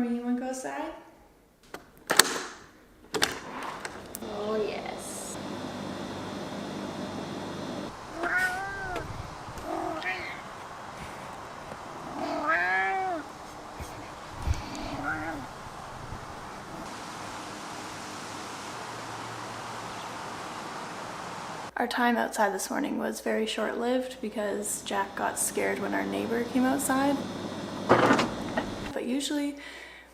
morning. You wanna go outside? Oh yes. Our time outside this morning was very short-lived because Jack got scared when our neighbor came outside. But usually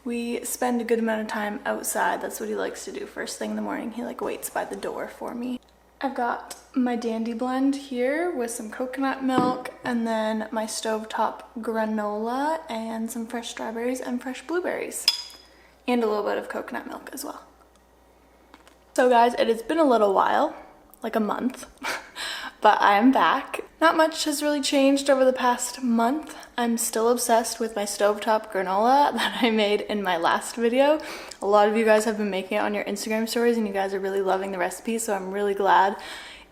we spend a good amount of time outside. That's what he likes to do first thing in the morning. He like waits by the door for me. I've got my dandy blend here with some coconut milk and then my stovetop granola and some fresh strawberries and fresh blueberries and a little bit of coconut milk as well. So guys, it has been a little while, like a month, but I am back. Not much has really changed over the past month. I'm still obsessed with my stovetop granola that I made in my last video. A lot of you guys have been making it on your Instagram stories and you guys are really loving the recipe, so I'm really glad.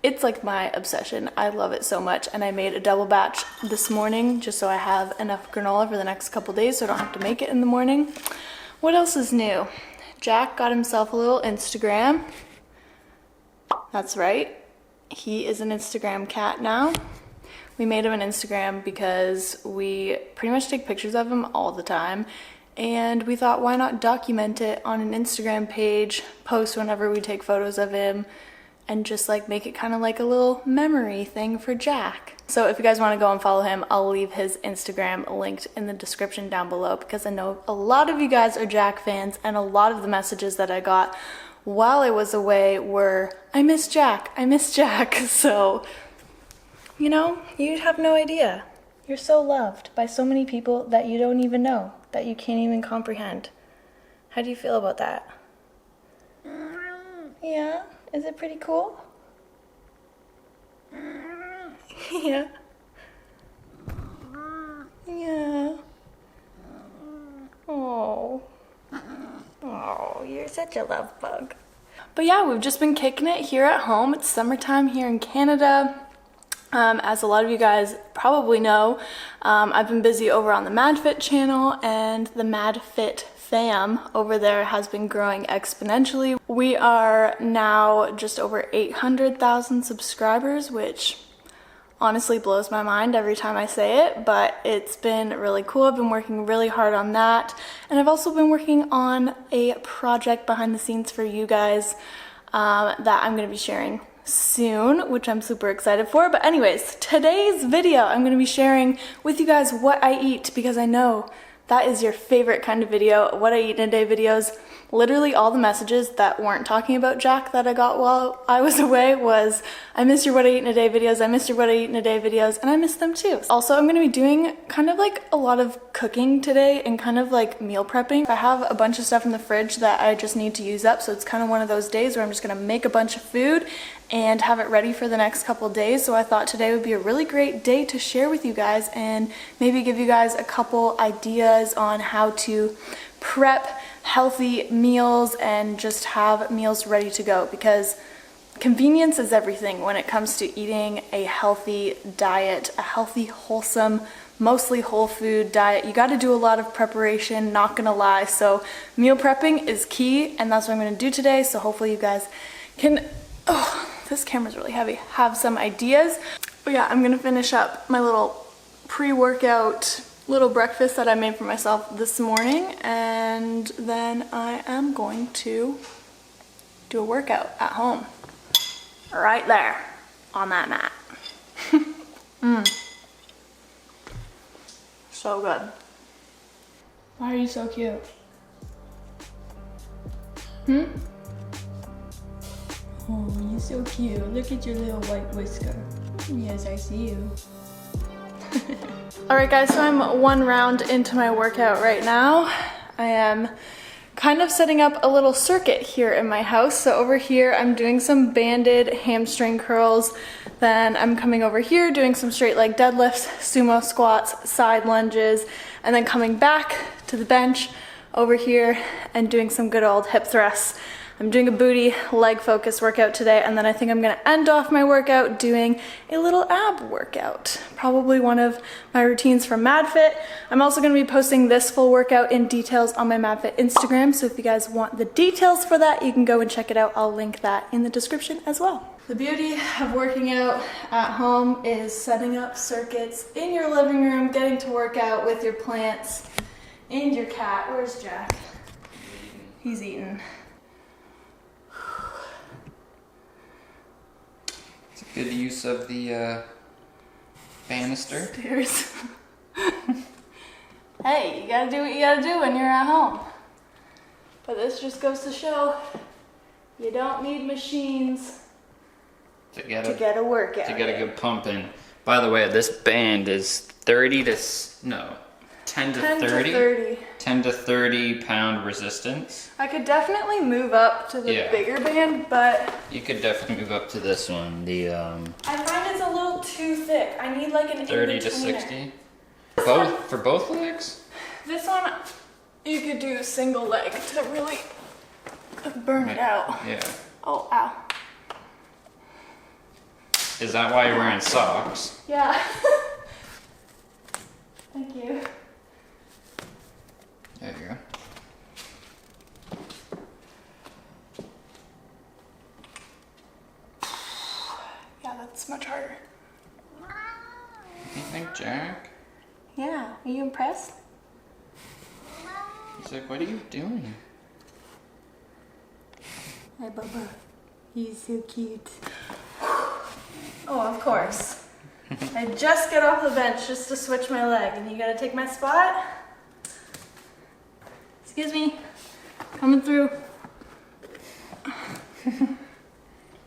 It's like my obsession. I love it so much, and I made a double batch this morning just so I have enough granola for the next couple days so I don't have to make it in the morning. What else is new? Jack got himself a little Instagram. That's right. He is an Instagram cat now. We made him an Instagram because we pretty much take pictures of him all the time, and we thought, why not document it on an Instagram page, post whenever we take photos of him, and just like make it kind of like a little memory thing for Jack. So if you guys want to go and follow him, I'll leave his Instagram linked in the description down below, because I know a lot of you guys are Jack fans, and a lot of the messages that I got while I was away were, I miss Jack, I miss Jack. So, you know, you have no idea. You're so loved by so many people that you don't even know, that you can't even comprehend. How do you feel about that? Yeah? Is it pretty cool? Yeah. Yeah. Oh. Oh, you're such a love bug. But yeah, we've just been kicking it here at home. It's summertime here in Canada. As a lot of you guys probably know, I've been busy over on the MadFit channel, and the MadFit fam over there has been growing exponentially. We are now just over 800,000 subscribers, which honestly blows my mind every time I say it, but it's been really cool. I've been working really hard on that, and I've also been working on a project behind the scenes for you guys that I'm going to be sharing soon, which I'm super excited for. But anyways, today's video I'm going to be sharing with you guys what I eat, because I know that is your favorite kind of video, what I eat in a day videos. Literally all the messages that weren't talking about Jack that I got while I was away was, I miss your what I eat in a day videos, I miss your what I eat in a day videos, and I miss them too. Also, I'm going to be doing kind of like a lot of cooking today and kind of like meal prepping. I have a bunch of stuff in the fridge that I just need to use up, so it's kind of one of those days where I'm just going to make a bunch of food and have it ready for the next couple days. So I thought today would be a really great day to share with you guys and maybe give you guys a couple ideas on how to prep healthy meals and just have meals ready to go, because convenience is everything when it comes to eating a healthy diet, a healthy, wholesome, mostly whole food diet. You got to do a lot of preparation, not gonna lie. So meal prepping is key, and that's what I'm gonna do today. So hopefully you guys can, oh, this camera's really heavy, have some ideas. But yeah, I'm gonna finish up my little pre-workout little breakfast that I made for myself this morning, and then I am going to do a workout at home right there on that mat. So good. Why are you so cute? Oh, you're so cute. Look at your little white whisker. Yes, I see you. Alright guys, so I'm one round into my workout right now. I am kind of setting up a little circuit here in my house. So over here I'm doing some banded hamstring curls, then I'm coming over here doing some straight leg deadlifts, sumo squats, side lunges, and then coming back to the bench over here and doing some good old hip thrusts. I'm doing a booty leg focus workout today, and then I think I'm gonna end off my workout doing a little ab workout. Probably one of my routines from MadFit. I'm also gonna be posting this full workout in details on my MadFit Instagram, so if you guys want the details for that, you can go and check it out. I'll link that in the description as well. The beauty of working out at home is setting up circuits in your living room, getting to work out with your plants and your cat. Where's Jack? He's eating. It's a good use of the banister. Stairs. Hey, you gotta do what you gotta do when you're at home. But this just goes to show you don't need machines to get a workout. To get a good pump in. By the way, this band is 10 to 30 pound resistance. I could definitely move up to the bigger band, but you could definitely move up to this one. The I find it's a little too thick. I need like an 30 to 60. For both legs? This one you could do single leg to really burn it out. Yeah. Oh, ow. Is that why you're wearing socks? Yeah. Thank you. There you go. Yeah, that's much harder. You think, Jack? Yeah. Are you impressed? He's like, what are you doing? Hi, Bubba. He's so cute. Oh, of course. I just get off the bench just to switch my leg, and you gotta take my spot? Excuse me. Coming through.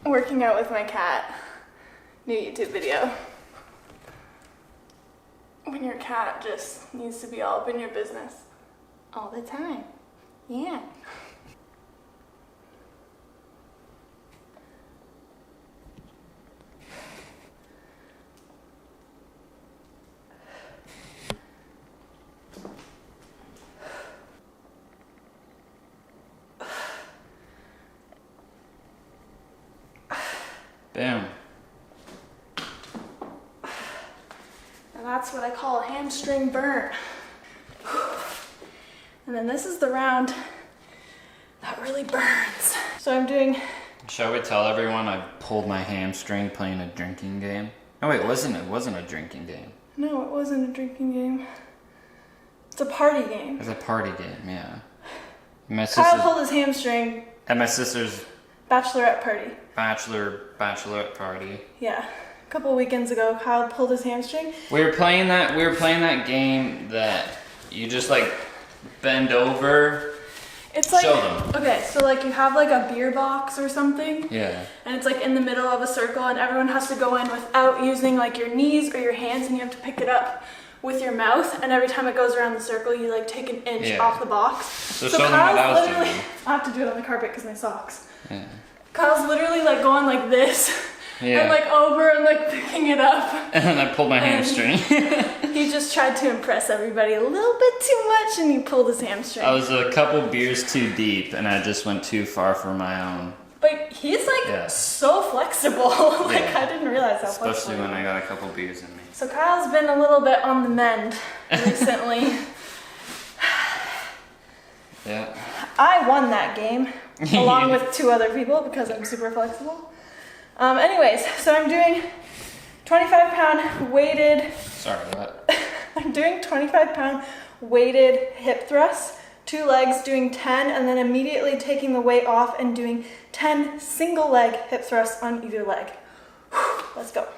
Working out with my cat. New YouTube video. When your cat just needs to be all up in your business all the time. Yeah. Bam. And that's what I call a hamstring burn. And then this is the round that really burns. So I'm doing... Shall we tell everyone I pulled my hamstring playing a drinking game? Oh wait, it wasn't a drinking game. No, it wasn't a drinking game. It's a party game. It's a party game, yeah. Kyle pulled his hamstring at my sister's bachelorette party. Bachelorette party. Yeah. A couple weekends ago, Kyle pulled his hamstring. We were playing that game that you just like bend over. It's like, show them. Okay, so like you have like a beer box or something. Yeah. And it's like in the middle of a circle, and everyone has to go in without using like your knees or your hands, and you have to pick it up with your mouth, and every time it goes around the circle, you like take an inch off the box. So show them what I was doing. I have to do it on the carpet because my socks. Yeah. Kyle's literally like going like this. Yeah. And like over and like picking it up. And then I pulled my hamstring. He just tried to impress everybody a little bit too much, and he pulled his hamstring. I was a couple beers too deep, and I just went too far for my own. But he's like so flexible. Like I didn't realize how flexible. Especially when I got a couple beers in me. So Kyle's been a little bit on the mend recently. Yeah. I won that game along with 2 other people because I'm super flexible. Anyways, so I'm doing 25-pound weighted. Sorry, what? I'm doing 25-pound weighted hip thrusts, 2 legs, doing 10, and then immediately taking the weight off and doing 10 single leg hip thrusts on either leg. Let's go.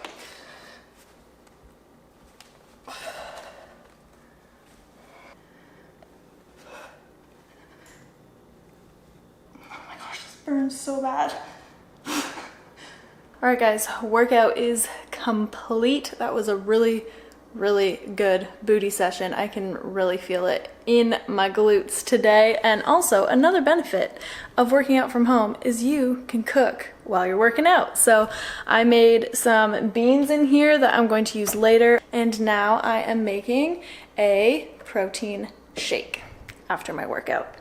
Burns so bad. All right guys, workout is complete. That was a really good booty session. I can really feel it in my glutes today. And also another benefit of working out from home is you can cook while you're working out. So I made some beans in here that I'm going to use later. And now I am making a protein shake after my workout.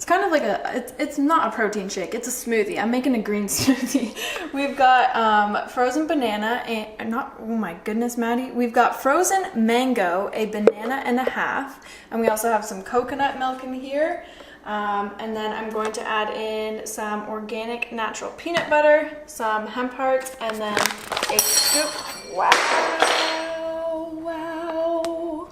It's kind of like it's not a protein shake, it's a smoothie. I'm making a green smoothie. We've got frozen banana and oh my goodness, Maddie. We've got frozen mango, a banana and a half, and we also have some coconut milk in here. And then I'm going to add in some organic natural peanut butter, some hemp hearts, and then a scoop. Wow.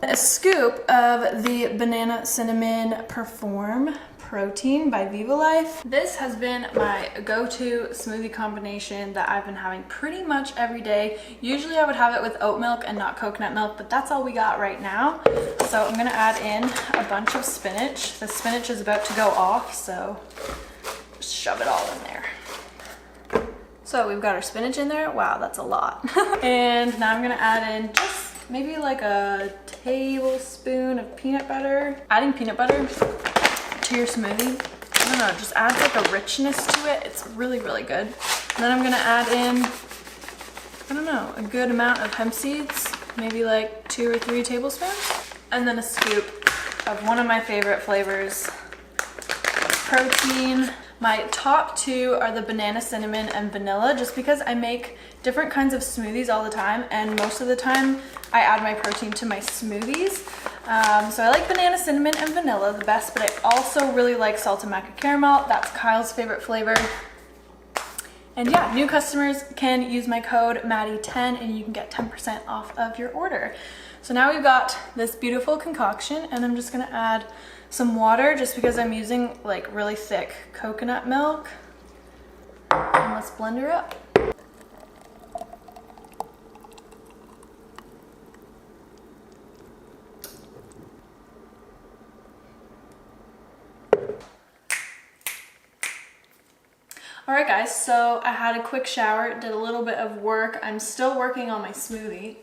A scoop of the banana cinnamon perform protein by Viva Life. This has been my go-to smoothie combination that I've been having pretty much every day. Usually I would have it with oat milk and not coconut milk, but that's all we got right now. So I'm gonna add in a bunch of spinach. The spinach is about to go off, so just shove it all in there. So we've got our spinach in there. Wow, that's a lot. And now I'm gonna add in just maybe like a tablespoon of peanut butter. Adding peanut butter to your smoothie, I don't know, just adds like a richness to it. It's really, really good. And then I'm gonna add in, I don't know, a good amount of hemp seeds, maybe like 2 or 3 tablespoons. And then a scoop of one of my favorite flavors, protein. My top 2 are the banana cinnamon and vanilla, just because I make different kinds of smoothies all the time, and most of the time I add my protein to my smoothies. So I like banana cinnamon and vanilla the best, but I also really like salted maca caramel. That's Kyle's favorite flavor. And yeah, new customers can use my code Maddie10 and you can get 10% off of your order. So now we've got this beautiful concoction, and I'm just gonna add some water just because I'm using like really thick coconut milk. And let's blend her up. Alright guys, so I had a quick shower, did a little bit of work. I'm still working on my smoothie.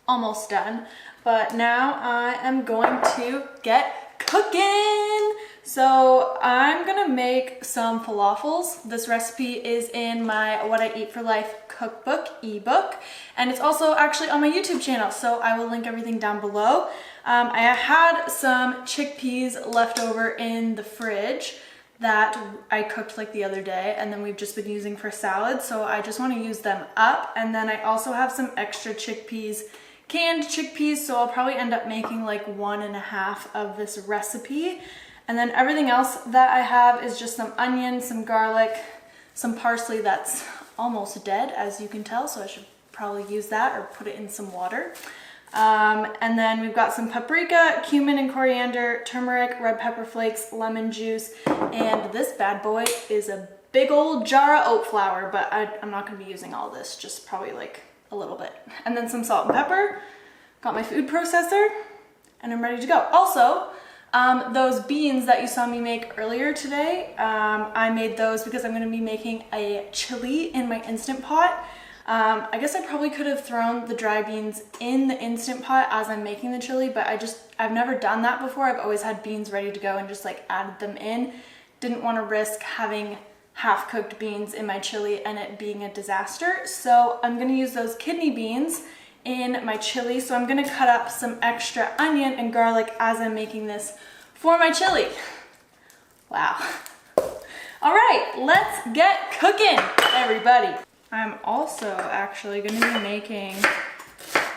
Almost done. But now I am going to get cooking. So I'm gonna make some falafels. This recipe is in my What I Eat for Life cookbook ebook, and it's also actually on my YouTube channel, so I will link everything down below. I had some chickpeas left over in the fridge that I cooked like the other day, and then we've just been using for salad, so I just want to use them up. And then I also have some extra chickpeas, canned chickpeas, so I'll probably end up making like 1.5 of this recipe. And then everything else that I have is just some onion, some garlic, some parsley that's almost dead, as you can tell, so I should probably use that or put it in some water. And then we've got some paprika, cumin and coriander, turmeric, red pepper flakes, lemon juice, and this bad boy is a big old jar of oat flour, but I'm not going to be using all this, just probably like a little bit. And then some salt and pepper. Got my food processor, and I'm ready to go. Also, those beans that you saw me make earlier today, I made those because I'm going to be making a chili in my Instant Pot. I guess I probably could have thrown the dry beans in the Instant Pot as I'm making the chili, but I've never done that before. I've always had beans ready to go and just like added them in. Didn't want to risk having half-cooked beans in my chili and it being a disaster. So I'm going to use those kidney beans in my chili. So I'm going to cut up some extra onion and garlic as I'm making this for my chili. Wow. All right, let's get cooking, everybody. I'm also actually going to be making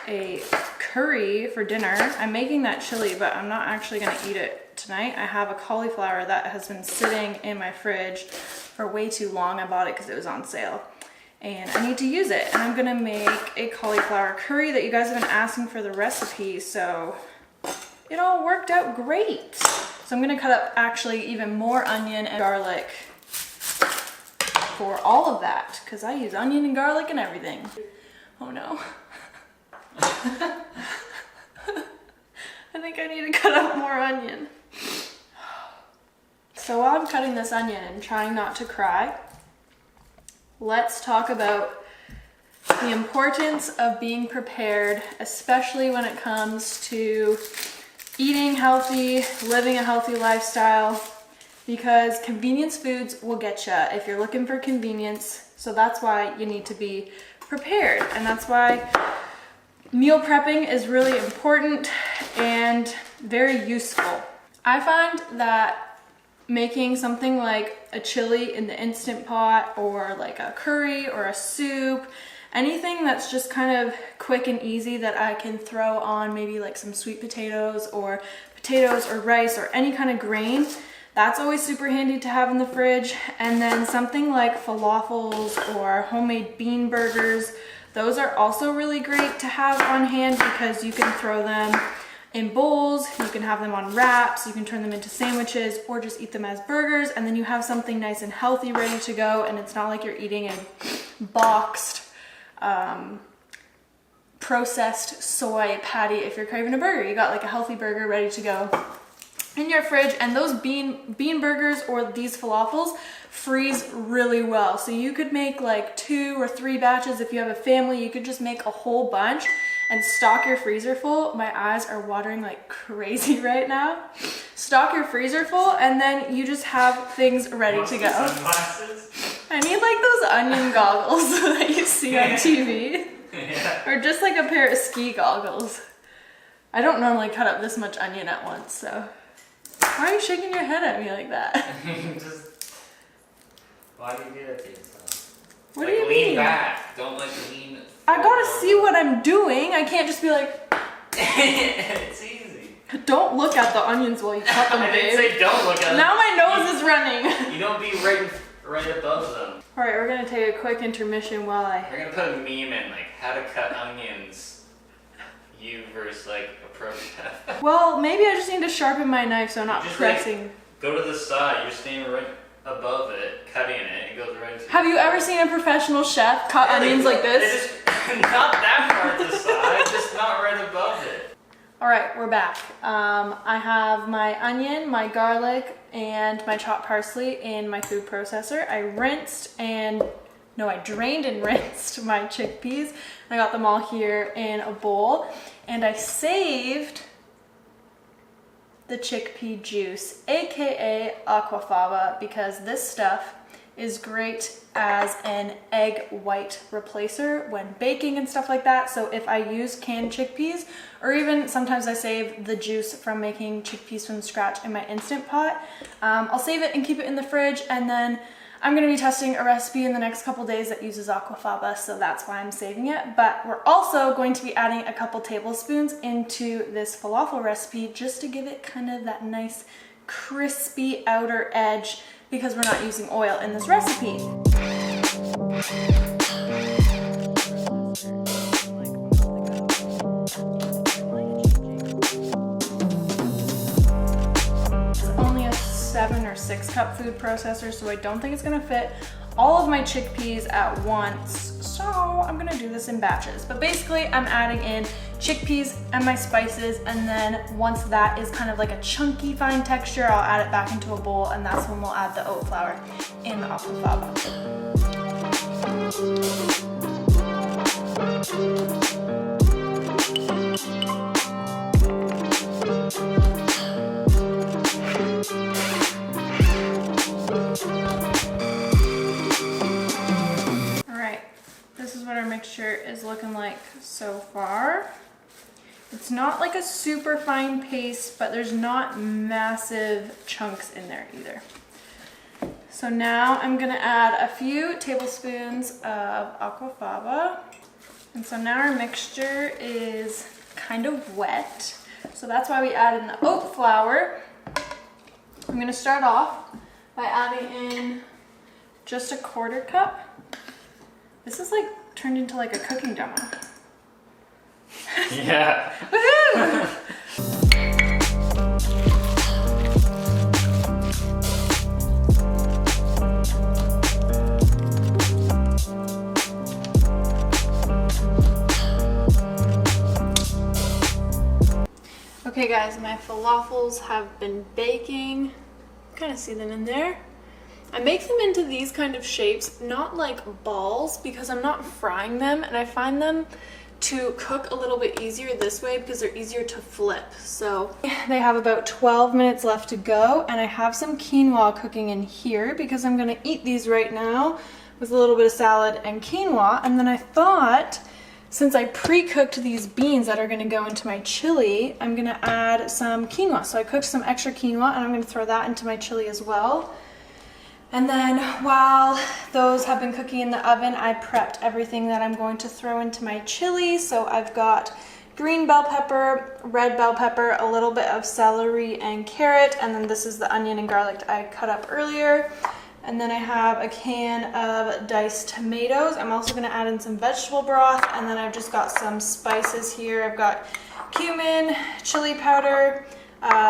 a curry for dinner. I'm making that chili, but I'm not actually going to eat it tonight. I have a cauliflower that has been sitting in my fridge for way too long. I bought it because it was on sale, and I need to use it. And I'm going to make a cauliflower curry that you guys have been asking for the recipe, so it all worked out great. So I'm going to cut up actually even more onion and garlic for all of that, because I use onion and garlic and everything. Oh no. I think I need to cut up more onion. So while I'm cutting this onion and trying not to cry, let's talk about the importance of being prepared, especially when it comes to eating healthy, living a healthy lifestyle, because convenience foods will get you if you're looking for convenience. So that's why you need to be prepared, and that's why meal prepping is really important and very useful. I find that making something like a chili in the Instant Pot or like a curry or a soup, anything that's just kind of quick and easy that I can throw on maybe like some sweet potatoes or rice or any kind of grain, that's always super handy to have in the fridge. And then something like falafels or homemade bean burgers, those are also really great to have on hand because you can throw them in bowls, you can have them on wraps, you can turn them into sandwiches or just eat them as burgers, and then you have something nice and healthy ready to go, and it's not like you're eating a boxed processed soy patty. If you're craving a burger, you got like a healthy burger ready to go in your fridge. And those bean burgers or these falafels freeze really well, so you could make like 2 or 3 batches. If you have a family, you could just make a whole bunch and stock your freezer full. My eyes are watering like crazy right now. Stock your freezer full, and then you just have things ready to go. I need like those onion goggles that you see on TV. Yeah. Or just like a pair of ski goggles. I don't normally cut up this much onion at once, so. Why are you shaking your head at me like that? Why do you do that to yourself? What do you mean? Lean back. Don't like lean. I gotta see what I'm doing. I can't just be like. It's easy. Don't look at the onions while you cut them, babe. I didn't say don't look at them. Now my nose is running. You don't be right above them. All right, we're gonna take a quick intermission while We're gonna put a meme in, like how to cut onions. You versus like a pro chef. Well, maybe I just need to sharpen my knife so I'm not just pressing. Like, go to the side. You're standing right above it, cutting it. It goes right into. Have you ever seen a professional chef cut onions like this? Not that far to the side, just not right above it. All right, we're back. I have my onion, my garlic, and my chopped parsley in my food processor. I drained and rinsed my chickpeas. I got them all here in a bowl, and I saved the chickpea juice, aka aquafaba, because this stuff is great as an egg white replacer when baking and stuff like that. So if I use canned chickpeas, or even sometimes I save the juice from making chickpeas from scratch in my Instant Pot, I'll save it and keep it in the fridge. And then I'm gonna be testing a recipe in the next couple days that uses aquafaba, so that's why I'm saving it. But we're also going to be adding a couple tablespoons into this falafel recipe just to give it kind of that nice crispy outer edge, because we're not using oil in this recipe. It's only a 7 or 6 cup food processor, so I don't think it's gonna fit all of my chickpeas at once. So I'm gonna do this in batches. But basically I'm adding in chickpeas and my spices, and then once that is kind of like a chunky fine texture, I'll add it back into a bowl, and that's when we'll add the oat flour in the aquafaba. This is what our mixture is looking like so far. It's not like a super fine paste, but there's not massive chunks in there either. So now I'm gonna add a few tablespoons of aquafaba. And so now our mixture is kind of wet. So that's why we add in the oat flour. I'm gonna start off by adding in just a 1/4 cup. This is like turned into like a cooking demo. Yeah. Woohoo! Okay guys, my falafels have been baking. Kind of see them in there. I make them into these kind of shapes, not like balls, because I'm not frying them, and I find them to cook a little bit easier this way because they're easier to flip. So they have about 12 minutes left to go, and I have some quinoa cooking in here because I'm gonna eat these right now with a little bit of salad and quinoa. And then I thought, since I pre-cooked these beans that are gonna go into my chili, I'm gonna add some quinoa. So I cooked some extra quinoa and I'm gonna throw that into my chili as well. And then while those have been cooking in the oven, I prepped everything that I'm going to throw into my chili. So I've got green bell pepper, red bell pepper, a little bit of celery and carrot, and then this is the onion and garlic that I cut up earlier. And then I have a can of diced tomatoes. I'm also gonna add in some vegetable broth, and then I've just got some spices here. I've got cumin, chili powder,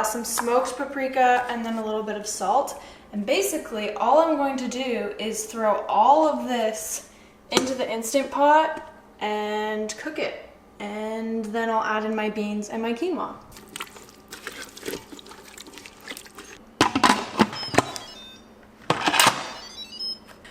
some smoked paprika, and then a little bit of salt. And basically all I'm going to do is throw all of this into the Instant Pot and cook it. And then I'll add in my beans and my quinoa.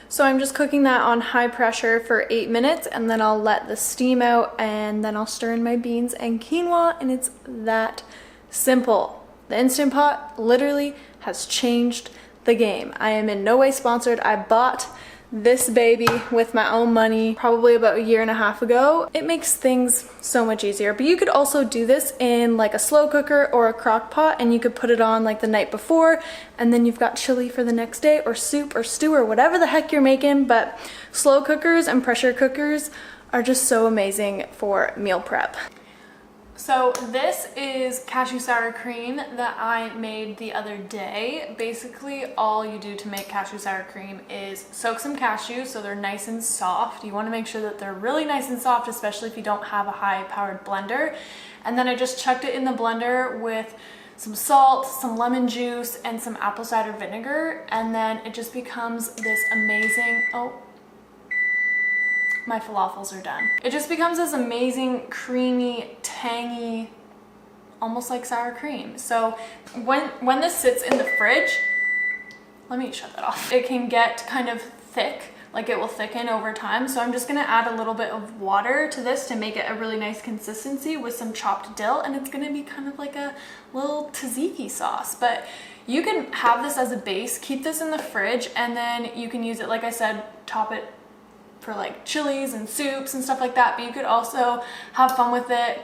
So I'm just cooking that on high pressure for 8 minutes, and then I'll let the steam out, and then I'll stir in my beans and quinoa, and it's that simple. The Instant Pot literally has changed the game. I am in no way sponsored. I bought this baby with my own money probably about 1.5 years ago. It makes things so much easier, but you could also do this in like a slow cooker or a crock pot, and you could put it on like the night before, and then you've got chili for the next day, or soup or stew or whatever the heck you're making. But slow cookers and pressure cookers are just so amazing for meal prep. So this is cashew sour cream that I made the other day. Basically, all you do to make cashew sour cream is soak some cashews so they're nice and soft. You want to make sure that they're really nice and soft, especially if you don't have a high-powered blender. And then I just chucked it in the blender with some salt, some lemon juice, and some apple cider vinegar. And then it just becomes this amazing... Oh, my falafels are done. It just becomes this amazing, creamy, tangy, almost like sour cream. So when this sits in the fridge, let me shut that off. It can get kind of thick, like it will thicken over time. So I'm just gonna add a little bit of water to this to make it a really nice consistency with some chopped dill, and it's gonna be kind of like a little tzatziki sauce. But you can have this as a base, keep this in the fridge, and then you can use it, like I said, top it for like chilies and soups and stuff like that. But you could also have fun with it,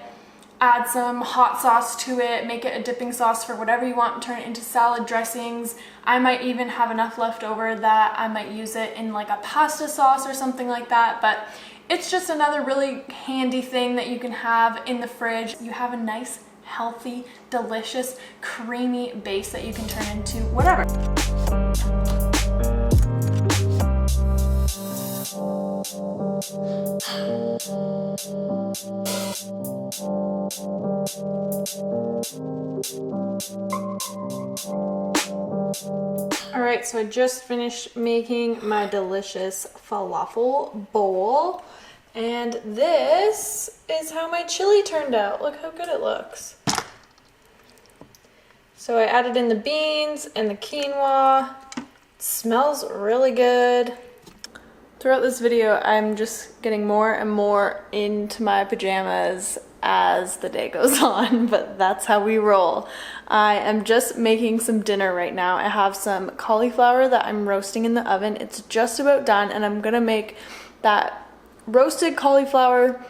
add some hot sauce to it, make it a dipping sauce for whatever you want, and turn it into salad dressings. I might even have enough left over that I might use it in like a pasta sauce or something like that. But it's just another really handy thing that you can have in the fridge. You have a nice, healthy, delicious, creamy base that you can turn into whatever. Alright, so I just finished making my delicious falafel bowl, and this is how my chili turned out. Look how good it looks. So I added in the beans and the quinoa. It smells really good. Throughout this video, I'm just getting more and more into my pajamas as the day goes on, but that's how we roll. I am just making some dinner right now. I have some cauliflower that I'm roasting in the oven. It's just about done, and I'm gonna make that roasted cauliflower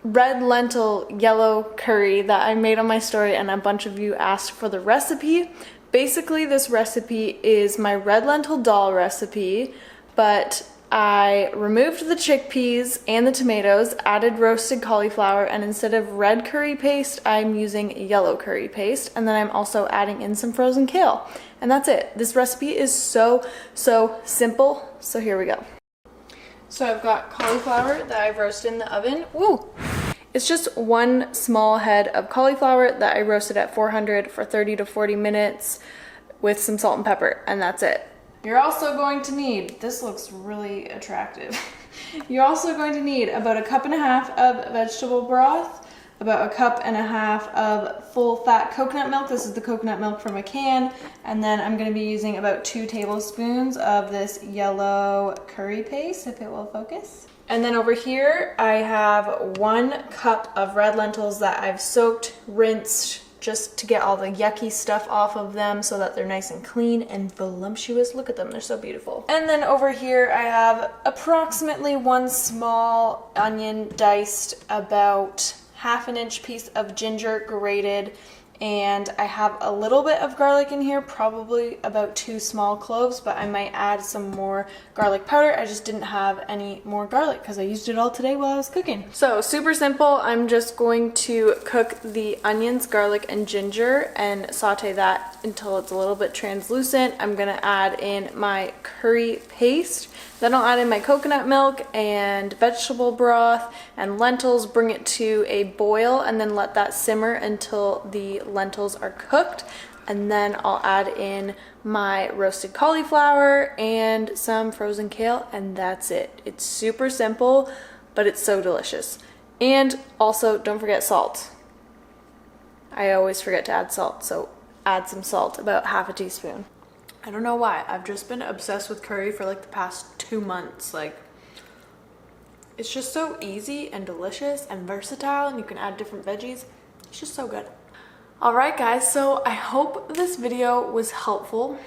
red lentil yellow curry that I made on my story, and a bunch of you asked for the recipe. Basically, this recipe is my red lentil dal recipe, but I removed the chickpeas and the tomatoes, added roasted cauliflower, and instead of red curry paste, I'm using yellow curry paste, and then I'm also adding in some frozen kale. And that's it. This recipe is so simple, so here we go. So I've got cauliflower that I've roasted in the oven. Woo! It's just one small head of cauliflower that I roasted at 400 for 30 to 40 minutes with some salt and pepper, and that's it. You're also going to need, this looks really attractive. You're also going to need about 1.5 cups of vegetable broth, about 1.5 cups of full fat coconut milk. This is the coconut milk from a can. And then I'm gonna be using about 2 tablespoons of this yellow curry paste, if it will focus. And then over here, I have 1 cup of red lentils that I've soaked, rinsed, just to get all the yucky stuff off of them so that they're nice and clean and voluptuous. Look at them, they're so beautiful. And then over here I have approximately 1 small onion diced, about half an inch piece of ginger grated, and I have a little bit of garlic in here, probably about 2 small cloves, but I might add some more garlic powder. I just didn't have any more garlic because I used it all today while I was cooking. So super simple. I'm just going to cook the onions, garlic, and ginger and saute that until it's a little bit translucent. I'm gonna add in my curry paste. Then I'll add in my coconut milk and vegetable broth and lentils, bring it to a boil, and then let that simmer until the lentils are cooked. And then I'll add in my roasted cauliflower and some frozen kale, and that's it. It's super simple, but it's so delicious. And also, don't forget salt. I always forget to add salt, so add some salt, about half a teaspoon. I don't know why, I've just been obsessed with curry for like the past 2 months. Like, it's just so easy and delicious and versatile, and you can add different veggies. It's just so good. All right guys, so I hope this video was helpful.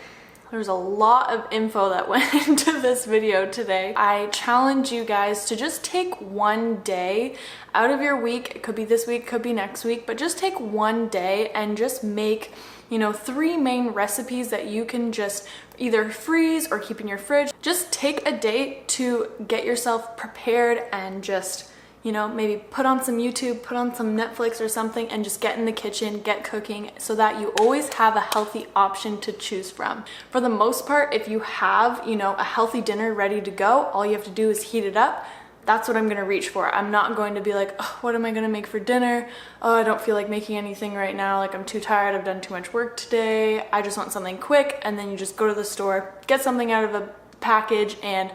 There's a lot of info that went into this video today. I challenge you guys to just take one day out of your week. It could be this week, could be next week, but just take one day and just make, you know, 3 main recipes that you can just either freeze or keep in your fridge. Just take a day to get yourself prepared and just, you know, maybe put on some YouTube, put on some Netflix or something, and just get in the kitchen, get cooking, so that you always have a healthy option to choose from. For the most part, if you have, you know, a healthy dinner ready to go, all you have to do is heat it up. That's what I'm gonna reach for. I'm not going to be like, oh, what am I gonna make for dinner? Oh, I don't feel like making anything right now. Like, I'm too tired, I've done too much work today. I just want something quick. And then you just go to the store, get something out of a package, and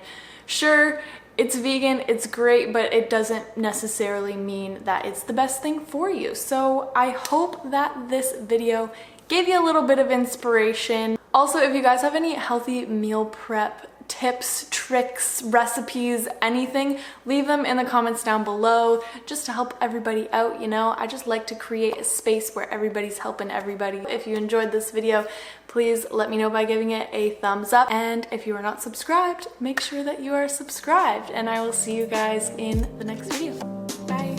sure, it's vegan, it's great, but it doesn't necessarily mean that it's the best thing for you. So I hope that this video gave you a little bit of inspiration. Also, if you guys have any healthy meal prep tips, tricks, recipes, anything, leave them in the comments down below just to help everybody out. You know, I just like to create a space where everybody's helping everybody. If you enjoyed this video, please let me know by giving it a thumbs up. And if you are not subscribed, make sure that you are subscribed. And I will see you guys in the next video. Bye.